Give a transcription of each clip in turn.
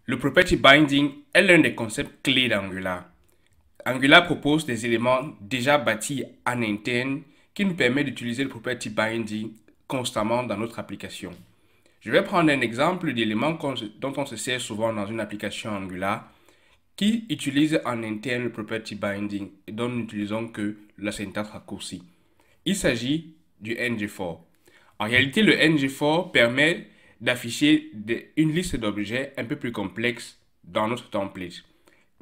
Le property binding est l'un des concepts clés d'Angular. Angular propose des éléments déjà bâtis en interne qui nous permettent d'utiliser le property binding constamment dans notre application. Je vais prendre un exemple d'élément dont on se sert souvent dans une application Angular qui utilise en interne le property binding et dont nous n'utilisons que la syntaxe raccourcie. Il s'agit du ng4. En réalité, le ng4 permet d'afficher une liste d'objets un peu plus complexe dans notre template.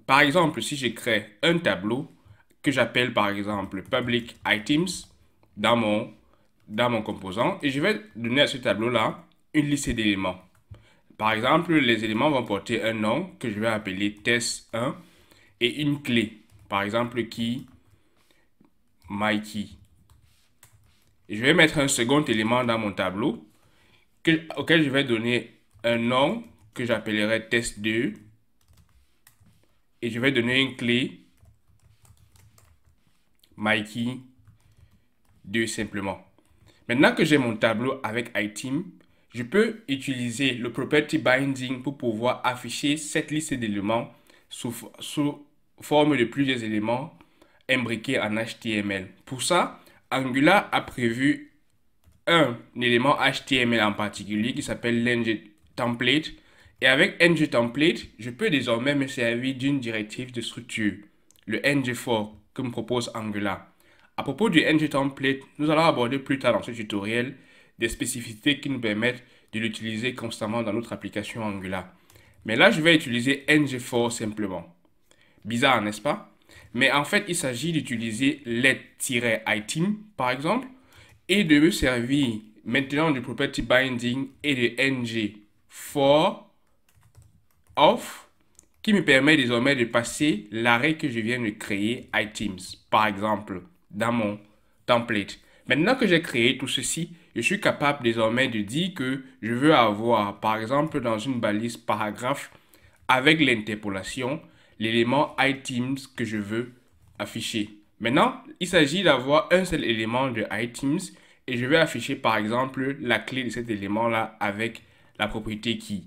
Par exemple, si je crée un tableau que j'appelle par exemple public items dans mon composant et je vais donner à ce tableau-là une liste d'éléments. Par exemple, les éléments vont porter un nom que je vais appeler test1 et une clé. Par exemple, key, my-key. Et je vais mettre un second élément dans mon tableau auquel je vais donner un nom que j'appellerai test2 et je vais donner une clé my-key 2 simplement. Maintenant que j'ai mon tableau avec item, je peux utiliser le property binding pour pouvoir afficher cette liste d'éléments sous forme de plusieurs éléments imbriqués en HTML. Pour ça, Angular a prévu un élément HTML en particulier qui s'appelle ngTemplate. Et avec ngTemplate, je peux désormais me servir d'une directive de structure, le ng4 que me propose Angular. À propos du ngTemplate, nous allons aborder plus tard dans ce tutoriel des spécificités qui nous permettent de l'utiliser constamment dans notre application Angular. Mais là, je vais utiliser ng4 simplement. Bizarre, n'est-ce pas? Mais en fait, il s'agit d'utiliser let-item, par exemple, et de me servir maintenant du property binding et de ng4 off, qui me permet désormais de passer l'arrêt que je viens de créer, items, par exemple, dans mon template. Maintenant que j'ai créé tout ceci, je suis capable désormais de dire que je veux avoir, par exemple, dans une balise paragraphe, avec l'interpolation, l'élément items que je veux afficher. Maintenant, il s'agit d'avoir un seul élément de items et je vais afficher, par exemple, la clé de cet élément-là avec la propriété key.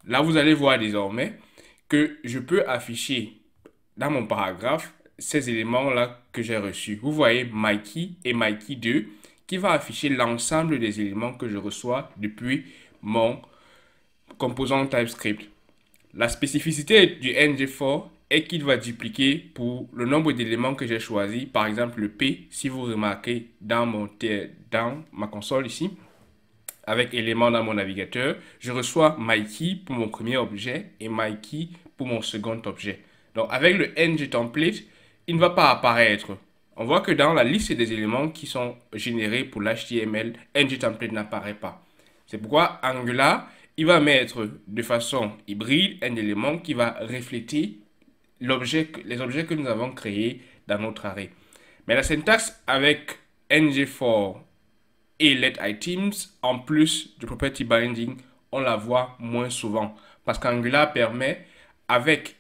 Là, vous allez voir désormais que je peux afficher dans mon paragraphe ces éléments-là que j'ai reçus. Vous voyez myKey et myKey2 qui va afficher l'ensemble des éléments que je reçois depuis mon composant TypeScript. La spécificité du ng4 est qu'il va dupliquer pour le nombre d'éléments que j'ai choisi. Par exemple, le P, si vous remarquez dans ma console ici, avec éléments dans mon navigateur, je reçois myKey pour mon premier objet et myKey pour mon second objet. Donc, avec le ngTemplate, il ne va pas apparaître. On voit que dans la liste des éléments qui sont générés pour l'HTML, ngTemplate n'apparaît pas. C'est pourquoi Angular, il va mettre de façon hybride un élément qui va refléter les objets que nous avons créés dans notre arrêt. Mais la syntaxe avec ng4 et letItems, en plus du property binding, on la voit moins souvent. Parce qu'Angular permet, avec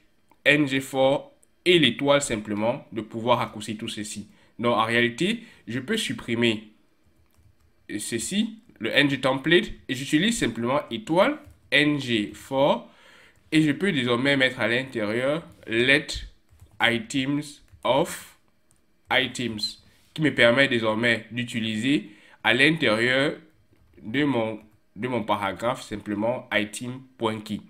ng4 et l'étoile simplement, de pouvoir raccourcir tout ceci. Donc en réalité, je peux supprimer ceci, le ngTemplate, et j'utilise simplement étoile, ng4, et je peux désormais mettre à l'intérieur let items of items, qui me permet désormais d'utiliser à l'intérieur de mon paragraphe simplement item.key.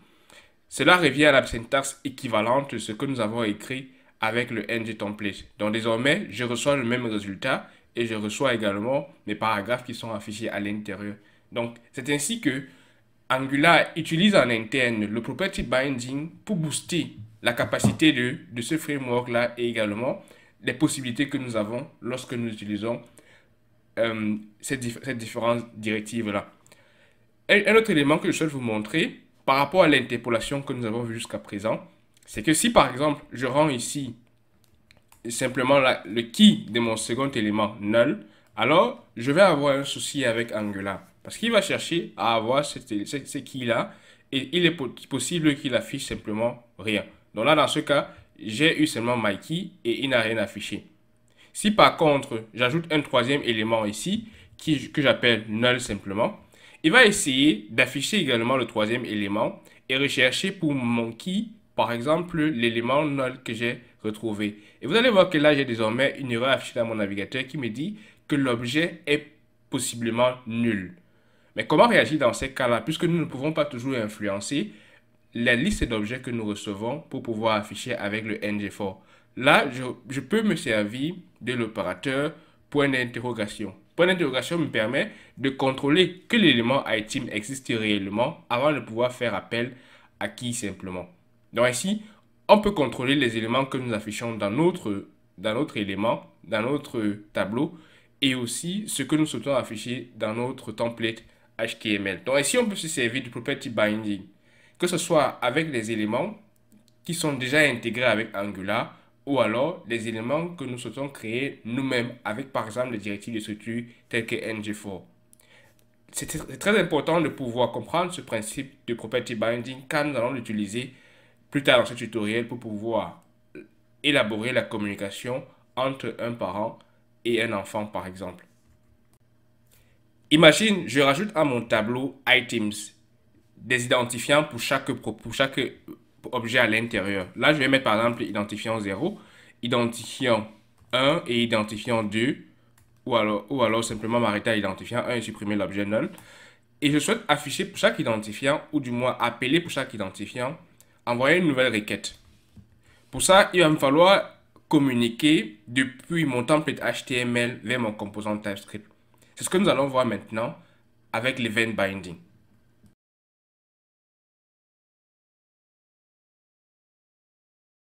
Cela revient à la syntaxe équivalente de ce que nous avons écrit avec le ngTemplate. Donc désormais, je reçois le même résultat et je reçois également mes paragraphes qui sont affichés à l'intérieur. Donc c'est ainsi que Angular utilise en interne le property binding pour booster la capacité de ce framework-là et également les possibilités que nous avons lorsque nous utilisons cette différentes directives-là. Un autre élément que je souhaite vous montrer par rapport à l'interpolation que nous avons vu jusqu'à présent, c'est que si par exemple je rends ici simplement le key de mon second élément null, alors je vais avoir un souci avec Angular. Parce qu'il va chercher à avoir ce key-là et il est possible qu'il affiche simplement rien. Donc là, dans ce cas, j'ai eu seulement myKey et il n'a rien affiché. Si par contre, j'ajoute un troisième élément ici, que j'appelle null simplement, il va essayer d'afficher également le troisième élément et rechercher pour mon key, par exemple, l'élément null que j'ai retrouvé. Et vous allez voir que là, j'ai désormais une erreur affichée dans mon navigateur qui me dit que l'objet est possiblement nul. Mais comment réagir dans ces cas-là, puisque nous ne pouvons pas toujours influencer la liste d'objets que nous recevons pour pouvoir afficher avec le ngFor. Là, je peux me servir de l'opérateur point d'interrogation. Point d'interrogation me permet de contrôler que l'élément item existe réellement avant de pouvoir faire appel à key simplement. Donc ici, on peut contrôler les éléments que nous affichons dans notre élément, dans notre tableau, et aussi ce que nous souhaitons afficher dans notre template HTML. Donc ici, on peut se servir du property binding, que ce soit avec les éléments qui sont déjà intégrés avec Angular, ou alors les éléments que nous souhaitons créer nous-mêmes avec par exemple les directives de structure telles que ngFor. C'est très important de pouvoir comprendre ce principe de property binding car nous allons l'utiliser plus tard dans ce tutoriel pour pouvoir élaborer la communication entre un parent et un enfant par exemple. Imagine, je rajoute à mon tableau items des identifiants pour chaque objet à l'intérieur. Là, je vais mettre par exemple identifiant 0, identifiant 1 et identifiant 2, ou alors simplement m'arrêter à identifiant 1 et supprimer l'objet null. Et je souhaite afficher pour chaque identifiant, ou du moins appeler pour chaque identifiant, envoyer une nouvelle requête. Pour ça, il va me falloir communiquer depuis mon template HTML vers mon composant TypeScript. C'est ce que nous allons voir maintenant avec l'event binding.